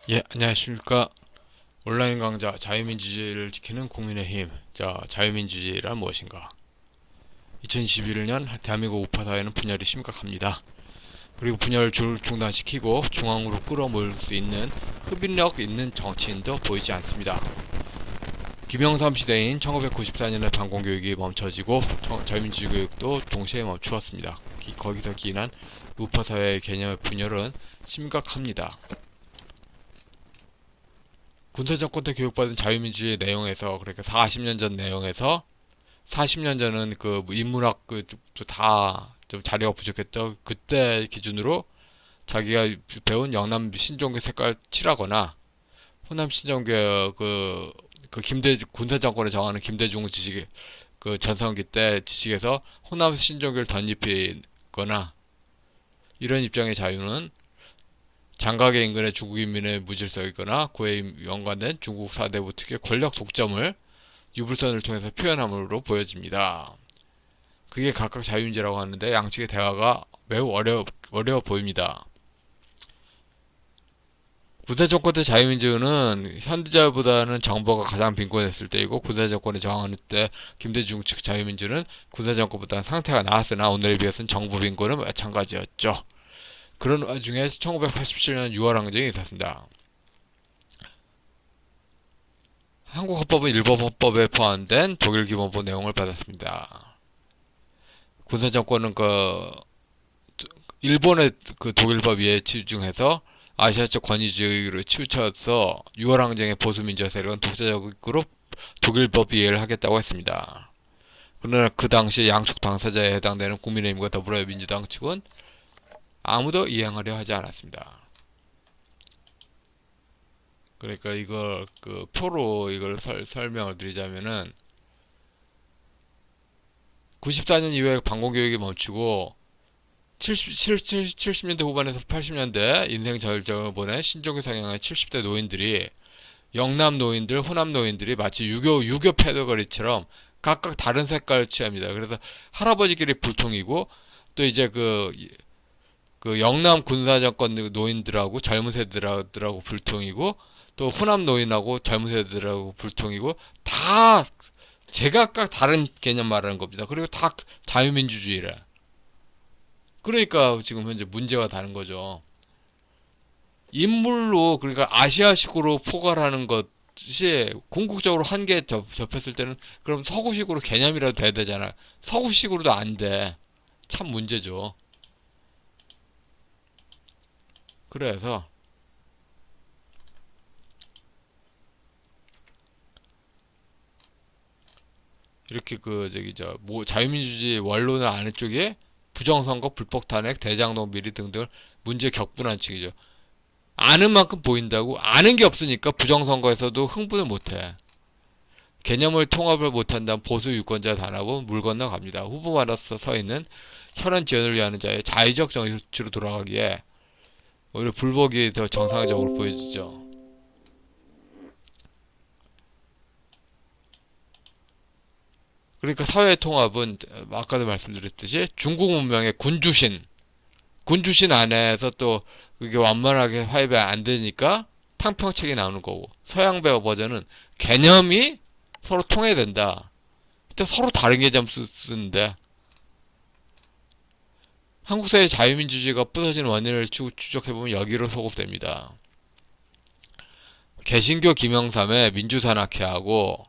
예, 안녕하십니까. 온라인 강좌 자유민주주의를 지키는 국민의힘. 자, 자유민주주의란 무엇인가? 2021년 대한민국 우파 사회는 분열이 심각합니다. 그리고 분열을 중단시키고 중앙으로 끌어모을 수 있는 흡인력 있는 정치인도 보이지 않습니다. 김영삼 시대인 1994년에 반공교육이 멈춰지고 자유민주주의 교육도 동시에 멈추었습니다. 거기서 기인한 우파 사회의 개념의 분열은 심각합니다. 군사정권 때 교육받은 자유민주주의 내용에서, 그러니까 40년 전 내용에서, 40년 전은 그 인문학 다 좀 자료가 부족했죠. 그때 기준으로 자기가 배운 영남 신종교 색깔 칠하거나 호남 신종교 김대 군사정권을 정하는 김대중 지식 그 전성기 때 지식에서 호남 신종교를 덧입히거나 이런 입장의 자유는 장각의 인근의 중국 인민의 무질서이거나 그에 연관된 중국 사대부 특유의 권력 독점을 유불선을 통해서 표현함으로 보여집니다. 그게 각각 자유인지라고 하는데 양측의 대화가 매우 어려워 보입니다. 군사정권 때 자유민주는 현대자유보다는 정보가 가장 빈곤했을 때이고, 군사정권에 저항하는 때 김대중 측 자유민주는 군사정권보다는 상태가 나았으나 오늘에 비해서는 정보 빈곤은 마찬가지였죠. 그런 와중에 1987년 6월 항쟁이 있었습니다. 한국 헌법은 일본 헌법에 포함된 독일 기본법 내용을 받았습니다. 군사정권은 일본의 그 독일법 위에 치중해서 아시아적 권위주의로 치우쳐서 6월 항쟁의 보수민주화 세력은 독자적으로 독일법 이해를 하겠다고 했습니다. 그러나 그 당시 양쪽 당사자에 해당되는 국민의힘과 더불어민주당 측은 아무도 이행하려 하지 않았습니다. 그러니까 이걸 그 표로 이걸 설명을 드리자면은 94년 이후에 반공교육이 멈추고 70년대 후반에서 80년대 인생 절정을 보낸 신종교 성향의 70대 노인들이, 영남 노인들, 호남 노인들이 마치 유교 패더거리처럼 각각 다른 색깔을 취합니다. 그래서 할아버지끼리 불통이고, 또 이제 그 영남 군사정권 노인들하고 젊은 세대들하고 불통이고, 또 호남 노인하고 젊은 세대들하고 불통이고, 다 제각각 다른 개념 말하는 겁니다. 그리고 다 자유민주주의래. 그러니까 지금 현재 문제가 다른 거죠. 인물로, 그러니까 아시아식으로 포괄하는 것이 궁극적으로 한계 접했을 때는 그럼 서구식으로 개념이라도 돼야 되잖아. 서구식으로도 안 돼. 참 문제죠. 그래서 이렇게 자유민주주의 원론을 아는 쪽에 부정선거, 불법탄핵, 대장동 비리 등등을 문제 격분한 층이죠. 아는 만큼 보인다고. 아는 게 없으니까 부정선거에서도 흥분을 못해. 개념을 통합을 못한다면 보수 유권자 단합은 물 건너갑니다. 후보마다 서 있는 혈안 지원을 위하는 자의 자의적 정치로 돌아가기에 오히려 불복이 더 정상적으로 보여지죠. 그러니까 사회 통합은 아까도 말씀드렸듯이 중국 문명의 군주신 안에서 또 그게 완만하게 화합이 안 되니까 탕평책이 나오는 거고, 서양 배우 버전은 개념이 서로 통해야 된다. 근데 서로 다른 개념 쓰는데, 한국 사회 자유민주주의가 부서진 원인을 추적해보면 여기로 소급됩니다. 개신교 김영삼의 민주산악회하고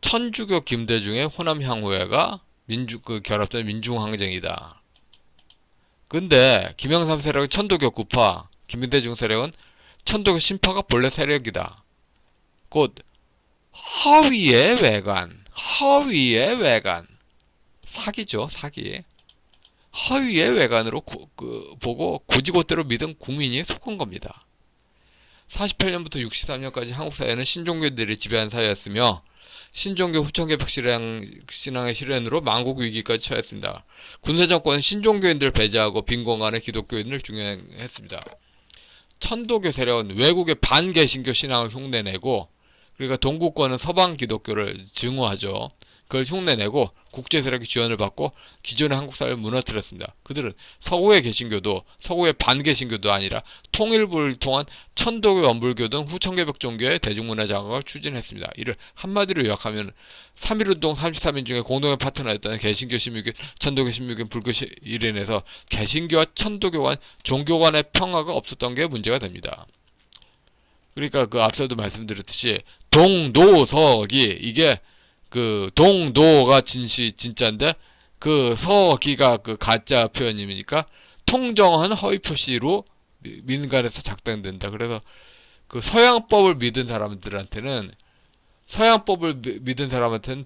천주교 김대중의 호남향후회가 결합된 민중항쟁이다. 근데 김영삼 세력은 천도교 구파, 김대중 세력은 천도교 신파가 본래 세력이다. 곧 허위의 외관, 허위의 외관, 사기죠, 사기. 허위의 외관으로 보고 고지고대로 믿은 국민이 속은 겁니다. 48년부터 63년까지 한국 사회는 신종교들이 지배한 사회였으며, 신종교 후천개벽 신앙의 실현으로 만국 위기까지 처했습니다. 군사정권은 신종교인들을 배제하고 빈곤간의 기독교인을 중용했습니다. 천도교 세력은 외국의 반개신교 신앙을 흉내내고, 그러니까 동구권은 서방 기독교를 증오하죠. 그걸 흉내내고 국제 세력의 지원을 받고 기존의 한국 사회를 무너뜨렸습니다. 그들은 서구의 개신교도 서구의 반개신교도 아니라 통일부를 통한 천도교, 원불교 등 후천개벽 종교의 대중문화 장악을 추진했습니다. 이를 한마디로 요약하면 3.1운동 33인 중에 공동의 파트너였던 개신교, 신묘교, 천도교, 신묘교, 불교 일인에서 개신교와 천도교 간 종교 간의 평화가 없었던 게 문제가 됩니다. 그러니까 그 앞서도 말씀드렸듯이 동도서기, 이게 그 동도가 진짜인데 그 서기가 그 가짜 표현이니까 통정한 허위 표시로 민간에서 작동된다. 그래서 그 서양법을 믿은 사람들한테는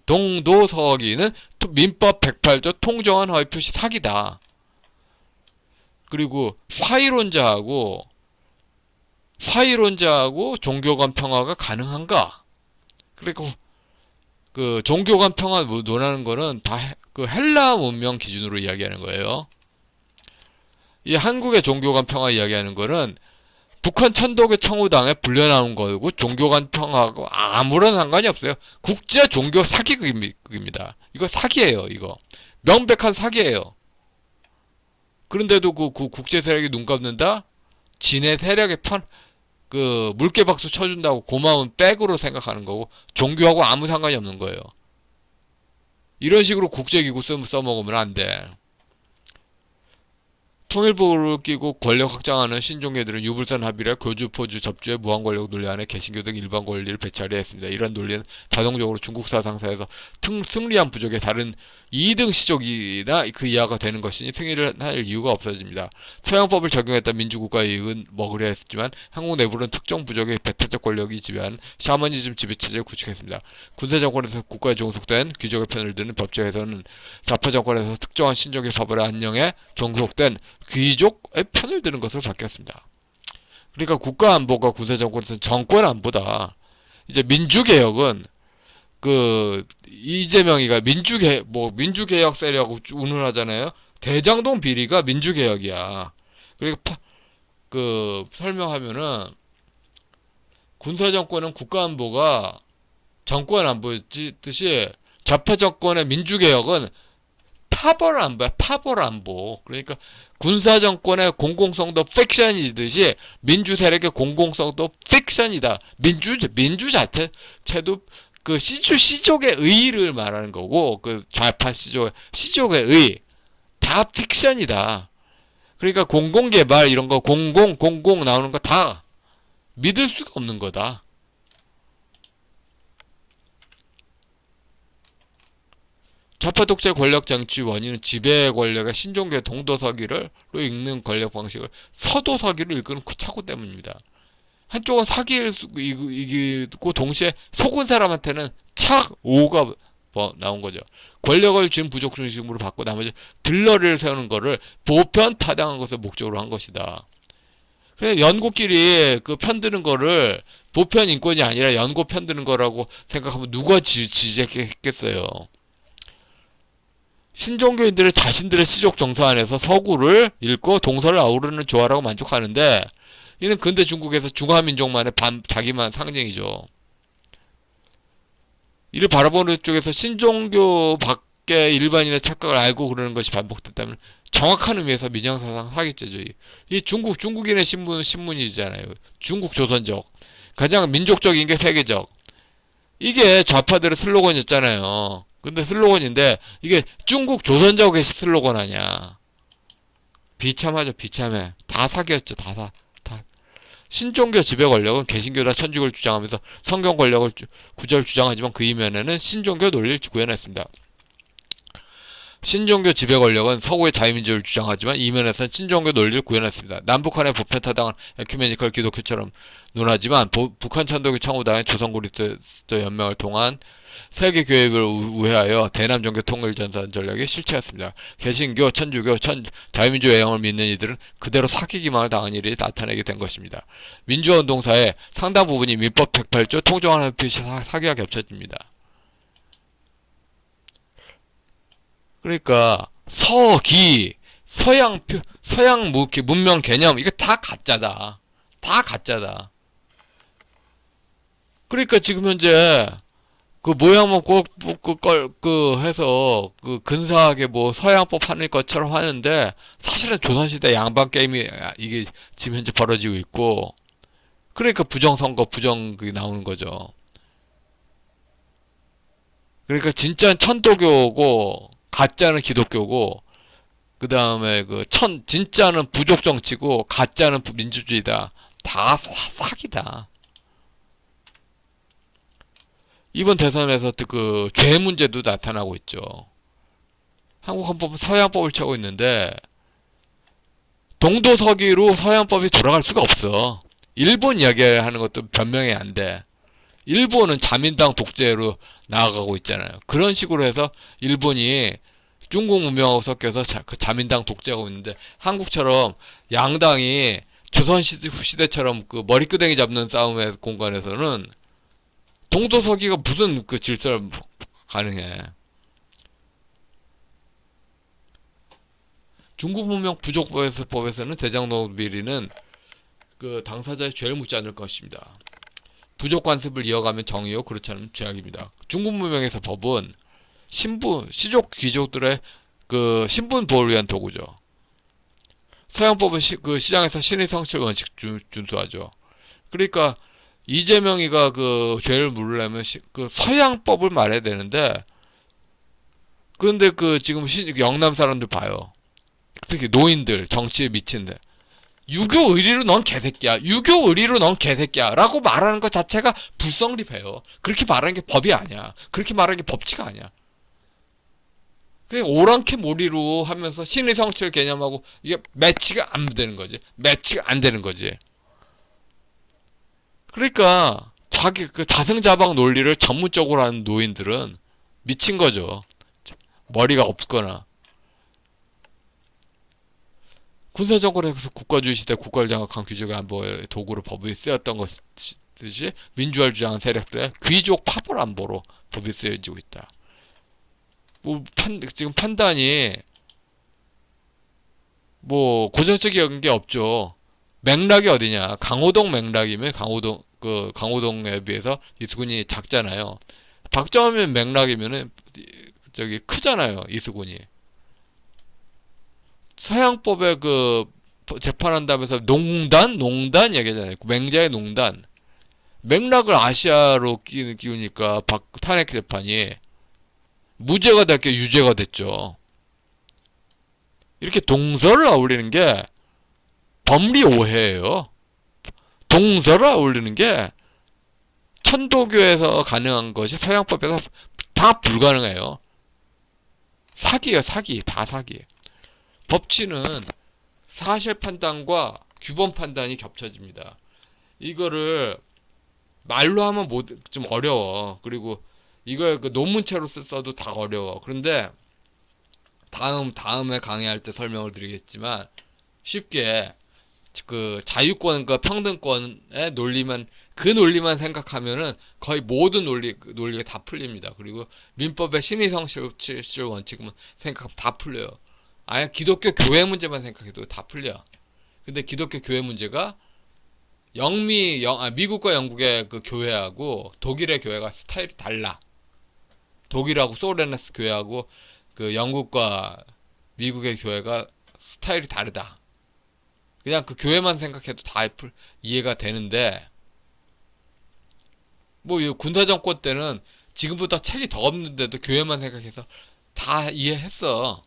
동도서기는 민법 108조 통정한 허위 표시 사기다. 그리고 화이론자하고 종교 간 평화가 가능한가? 그리고 그 종교 간 평화 논하는 거는 다 그 헬라 문명 기준으로 이야기하는 거예요. 이 한국의 종교 간 평화 이야기하는 거는 북한 천도교 청우당에 불려나온 거고 종교 간 평화하고 아무런 상관이 없어요. 국제 종교 사기극입니다. 이거 사기예요. 이거 명백한 사기예요. 그런데도 그 국제 세력이 눈 감는다? 진의 세력의 그 물개박수 쳐준다고 고마운 백으로 생각하는 거고 종교하고 아무 상관이 없는 거예요. 이런 식으로 국제기구 써먹으면 안 돼. 통일부를 끼고 권력 확장하는 신종계들은 유불산 합의라 교주, 포주, 접주에 무한 권력을 논리하는 개신교 등 일반 권리를 배치하려 했습니다. 이러한 논리는 자동적으로 중국 사상사에서 승리한 부족의 다른 2등 시족이나 그 이하가 되는 것이니 승리를 할 이유가 없어집니다. 서양법을 적용했던 민주국가의 이익은 먹으려 했지만 한국 내부는 특정 부족의 배타적 권력이 지배한 샤머니즘 지배체제를 구축했습니다. 군사정권에서 국가에 종속된 귀족의 편을 드는 법제에서는 좌파정권에서 특정한 신족의 법을 안녕해 종속된 귀족의 편을 드는 것으로 바뀌었습니다. 그러니까 국가안보가 군사정권에서는 정권안보다. 이제 민주개혁은 그 이재명이가 민주개혁 세력하고 운운하잖아요. 대장동 비리가 민주개혁이야. 그러니까 그 설명하면은 군사정권은 국가안보가 정권안보였듯이 좌파 정권의 민주개혁은 파벌안보야. 파벌안보. 그러니까 군사정권의 공공성도 픽션이듯이 민주세력의 공공성도 픽션이다. 민주 자체도 그 시족의 의의를 말하는 거고, 그 좌파 시족의 의. 다 픽션이다. 그러니까 공공개발 이런 거 공공 나오는 거 다 믿을 수가 없는 거다. 좌파 독재 권력 정치 원인은 지배 권력의 신종계 동도서기로 읽는 권력 방식을 서도서기로 읽는 그 착오 때문입니다. 한쪽은 사기이고 동시에 속은 사람한테는 착오가 나온 거죠. 권력을 준 부족 중심으로 받고 나머지 들러리를 세우는 거를 보편 타당한 것을 목적으로 한 것이다. 그래서 연고끼리 그 편드는 거를 보편 인권이 아니라 연고 편드는 거라고 생각하면 누가 지적했겠어요. 신종교인들은 자신들의 시족 정서 안에서 서구를 읽고 동서를 아우르는 조화라고 만족하는데 이는 근대 중국에서 중화민족만의 자기만 상징이죠. 이를 바라보는 쪽에서 신종교 밖의 일반인의 착각을 알고 그러는 것이 반복됐다면 정확한 의미에서 민영사상 사기죄죠. 이 중국인의 신문이잖아요. 중국 조선적. 가장 민족적인 게 세계적. 이게 좌파들의 슬로건이었잖아요. 근데 슬로건인데 이게 중국 조선족의 슬로건 아니야. 비참하죠. 비참해. 다 사기였죠. 다. 신종교 지배 권력은 개신교나 천주교를 주장하면서 성경 권력을 구절 주장하지만 그 이면에는 신종교 논리를 구현했습니다. 신종교 지배 권력은 서구의 자유민주를 주장하지만 이면에서는 신종교 논리를 구현했습니다. 남북한의 보편 타당한 에큐메니컬 기독교처럼 논하지만 북한 천도교 청우당의 조선그리스도 연맹을 통한 세계 교역을 우회하여 대남 종교 통일 전선 전략이 실체였습니다. 개신교, 천주교, 자유민주 외형을 믿는 이들은 그대로 사기기만을 당한 일이 나타나게 된 것입니다. 민주화운동사의 상당 부분이 민법 108조 통정하는 표시 사기와 겹쳐집니다. 그러니까 서기, 서양 문명 개념 이거 다 가짜다. 다 가짜다. 그러니까 지금 현재 그 모양만 해서 그 근사하게 뭐 서양법 하는 것처럼 하는데 사실은 조선시대 양반 게임이 이게 지금 현재 벌어지고 있고 그러니까 부정선거 부정 그 나오는 거죠. 그러니까 진짜는 천도교고 가짜는 기독교고 그 다음에 진짜는 부족 정치고 가짜는 민주주의다. 다 사기다. 이번 대선에서 그 죄 문제도 나타나고 있죠. 한국 헌법은 서양법을 취하고 있는데 동도서기로 서양법이 돌아갈 수가 없어. 일본 이야기하는 것도 변명이 안 돼. 일본은 자민당 독재로 나아가고 있잖아요. 그런 식으로 해서 일본이 중국 문명하고 섞여서 그 자민당 독재하고 있는데 한국처럼 양당이 조선시대처럼 그 머리끄댕이 잡는 싸움의 공간에서는 동도서기가 무슨 그 질서를 가능해. 중국 문명 부족법에서는 대장동 비리는 그 당사자의 죄를 묻지 않을 것입니다. 부족 관습을 이어가면 정의요, 그렇지 않으면 죄악입니다. 중국 문명에서 법은 시족 귀족들의 그 신분 보호를 위한 도구죠. 서양법은 그 시장에서 신의 성실 원칙 준수하죠. 그러니까 이재명이가 그 죄를 물으려면 그 서양법을 말해야 되는데 그런데 그 지금 영남 사람들 봐요. 특히 노인들 정치에 미친데 유교 의리로 넌 개새끼야. 유교 의리로 넌 개새끼야. 라고 말하는 것 자체가 불성립해요. 그렇게 말하는 게 법이 아니야. 그렇게 말하는 게 법치가 아니야. 그냥 오랑캐 몰이로 하면서 신의 성취를 개념하고 이게 매치가 안 되는 거지. 매치가 안 되는 거지. 그러니까 자기 그 자승자박 논리를 전문적으로 하는 노인들은 미친 거죠. 머리가 없거나. 군사정권에서 국가주의 시대 국가를 장악한 귀족의 안보의 도구로 법이 쓰였던 것이듯이 민주화를 주장한 세력들의 귀족 파벌 안보로 법이 쓰여지고 있다. 뭐 지금 판단이 뭐 고정적인 게 없죠. 맥락이 어디냐? 강호동 맥락이면 강호동에 비해서 이수근이 작잖아요. 박정희 맥락이면은 저기 크잖아요. 이수근이. 서양법에 그 재판한다면서 농단 얘기하잖아요. 맹자의 농단. 맥락을 아시아로 끼우니까 탄핵 재판이 무죄가 될 게 유죄가 됐죠. 이렇게 동서를 어울리는 게 법리 오해예요. 동서를 어울리는 게 천도교에서 가능한 것이 서양법에서 다 불가능해요. 사기예요, 사기. 다 사기. 법치는 사실 판단과 규범 판단이 겹쳐집니다. 이거를 말로 하면 좀 어려워. 그리고 이걸 그 논문체로 써도 다 어려워. 그런데 다음에 강의할 때 설명을 드리겠지만 쉽게 그 자유권과 평등권의 논리만 그 논리만 생각하면은 거의 모든 논리가 다 풀립니다. 그리고 민법의 신의성실 원칙만 생각하면 다 풀려요. 아예 기독교 교회 문제만 생각해도 다 풀려. 근데 기독교 교회 문제가 미국과 영국의 그 교회하고 독일의 교회가 스타일이 달라. 독일하고 소레네스 교회하고 그 영국과 미국의 교회가 스타일이 다르다. 그냥 그 교회만 생각해도 다 이해가 되는데 뭐 군사정권 때는 지금보다 책이 더 없는데도 교회만 생각해서 다 이해했어.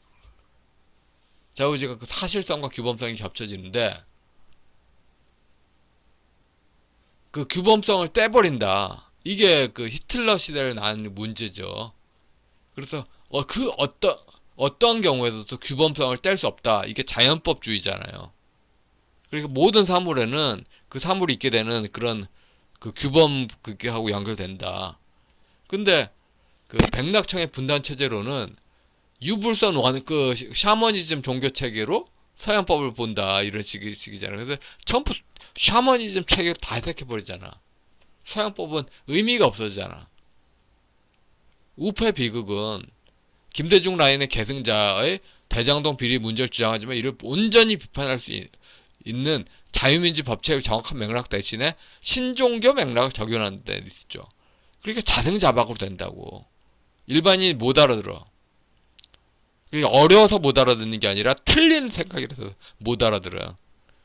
자우지가 그 사실성과 규범성이 겹쳐지는데 그 규범성을 떼버린다. 이게 그 히틀러 시대를 낳은 문제죠. 그래서 그 어떤 경우에서도 규범성을 뗄 수 없다. 이게 자연법주의잖아요. 그러니까 모든 사물에는 그 사물이 있게 되는 그런 그 규범 그게하고 연결된다. 근데 그 백낙청의 분단 체제로는 유불선 그 샤머니즘 종교 체계로 서양법을 본다 이런 식이잖아요. 그래서 전부 샤머니즘 체계를 다 해석해 버리잖아. 서양법은 의미가 없어지잖아. 우패 비극은 김대중 라인의 계승자의 대장동 비리 문제를 주장하지만 이를 온전히 비판할 수 있는 자유민주 법체의 정확한 맥락 대신에 신종교 맥락을 적용하는 데 있죠. 그러니까 자승자박으로 된다고. 일반인이 못 알아들어. 그러니까 어려워서 못 알아듣는 게 아니라 틀린 생각이라서 못 알아들어요.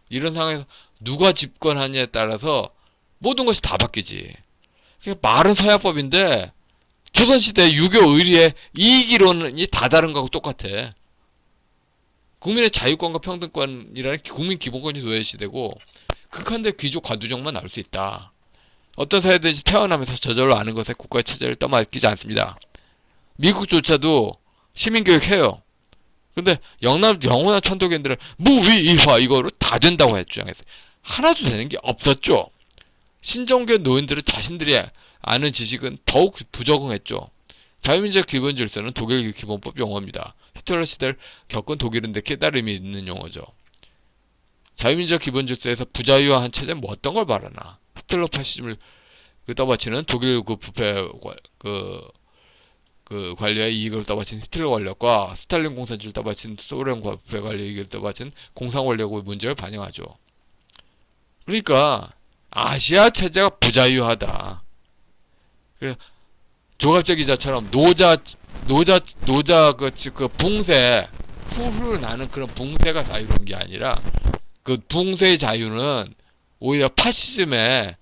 이런 상황에서 누가 집권하냐에 따라서 모든 것이 다 바뀌지. 그러니까 말은 서야법인데 조선시대 유교 의리의 이익이론이 다 다른 거하고 똑같아. 국민의 자유권과 평등권이라는 국민 기본권이 도외시되고 극한대 귀족 관두정만 나올 수 있다. 어떤 사회든지 태어나면서 저절로 아는 것에 국가의 체제를 떠맡기지 않습니다. 미국조차도 시민교육 해요. 근데 영원한 천도교인들은 무위이화 이거로 다 된다고 주장했어요. 하나도 되는 게 없었죠. 신정교 노인들은 자신들이 아는 지식은 더욱 부적응했죠. 자유민주적 기본 질서는 독일 기본법 용어입니다. 히틀러 시대를 겪은 독일은 깨달음이 있는 용어죠. 자유민주적 기본 질서에서 부자유화한 체제는 뭐 어떤 걸 말하나? 히틀러 파시즘을 떠받치는 독일 부패 관리의 이익을 떠받친 히틀러 권력과 스탈린 공산주의를 떠받친 소련 부패 관리의 이익을 떠받친 공산 권력의 문제를 반영하죠. 그러니까 아시아 체제가 부자유하다. 그래서 조갑재 기자처럼 노자 그 붕세 후후 나는 그런 붕세가 자유로운 게 아니라 그 붕세의 자유는 오히려 파시즘에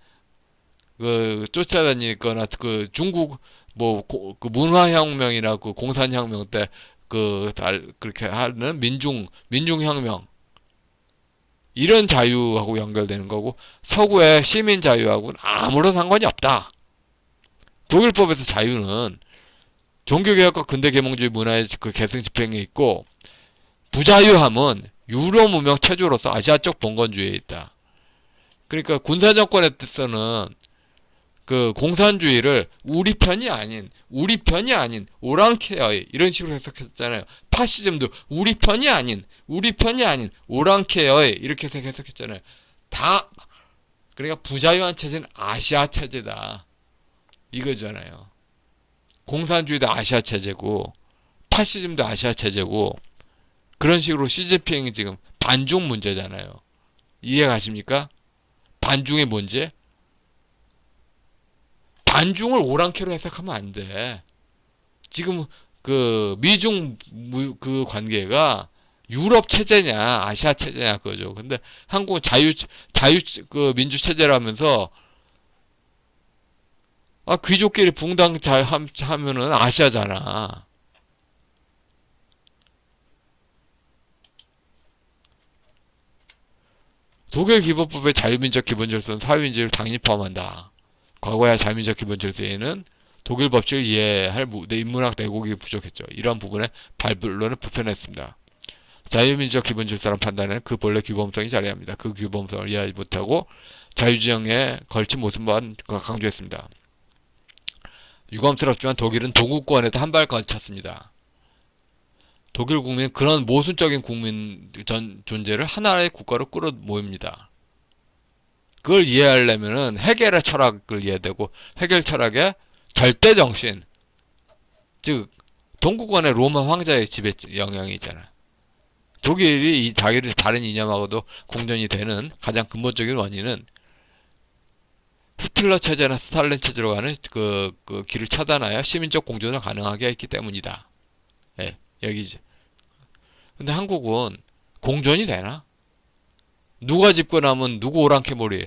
그 쫓아다니거나 그 중국 그 문화혁명이나 그 공산혁명 때 그렇게 하는 민중혁명 이런 자유하고 연결되는 거고 서구의 시민 자유하고는 아무런 상관이 없다. 독일법에서 자유는 종교개혁과 근대계몽주의 문화의 그 계승 집행에 있고 부자유함은 유럽 문명 체조로서 아시아적 봉건주의에 있다. 그러니까 군사정권에 뜻서는 그 공산주의를 우리 편이 아닌 오랑캐의 이런 식으로 해석했잖아요. 파시즘도 우리 편이 아닌 오랑캐의 이렇게 해석했잖아요. 다 그러니까 부자유한 체제는 아시아 체제다 이거잖아요. 공산주의도 아시아 체제고 파시즘도 아시아 체제고 그런 식으로 시진핑이 지금 반중 문제잖아요. 이해 가십니까? 반중의 문제? 반중을 오랑캐로 해석하면 안 돼. 지금 그 미중 그 관계가 유럽 체제냐 아시아 체제냐 그거죠. 근데 한국은 자유 그 민주 체제라면서 귀족끼리 붕당 잘 하면은 아시아잖아. 독일 기본법의 자유민주적 기본질서는 사회민주를 당연히 포함한다. 과거의 자유민주적 기본질서에는 독일 법칙을 이해할 인문학 내곡이 부족했죠. 이러한 부분에 반론을 불편했습니다. 자유민주적 기본질서라는 판단에는 그 본래 규범성이 자리합니다. 그 규범성을 이해하지 못하고 자유주장에 걸친 모습만 강조했습니다. 유감스럽지만 독일은 동구권에도 한 발 거쳤습니다. 독일 국민은 그런 모순적인 국민 존재를 하나의 국가로 끌어 모입니다. 그걸 이해하려면은 헤겔의 철학을 이해해야 되고 헤겔 철학의 절대 정신, 즉 동구권의 로마 황자의 지배 영향이 있잖아. 독일이 이 자기를 다른 이념하고도 공존이 되는 가장 근본적인 원인은 히틀러 체제나 스탈린 체제로 가는 그 길을 차단하여 시민적 공존을 가능하게 했기 때문이다. 예, 여기지. 근데 한국은 공존이 되나? 누가 집권하면 누구 오랑캐머리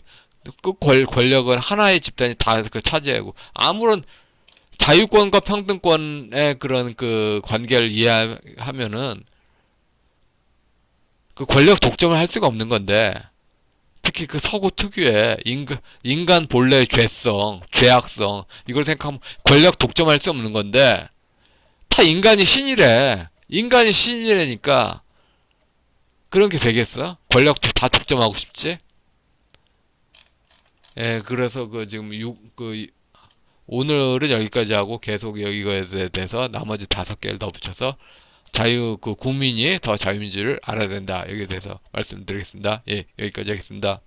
그 권력은 하나의 집단이 다 차지하고 아무런 자유권과 평등권의 그런 그 관계를 이해하면은 그 권력 독점을 할 수가 없는 건데 특히 그 서구 특유의 인간 본래의 죄악성 이걸 생각하면 권력 독점할 수 없는 건데 다 인간이 신이라니까 그런 게 되겠어? 권력도 다 독점하고 싶지? 예, 그래서 지금 오늘은 여기까지 하고 계속 이거에 대해서 나머지 5개를 더 붙여서 국민이 더 자유민주를 알아야 된다. 여기에 대해서 말씀드리겠습니다. 예, 여기까지 하겠습니다.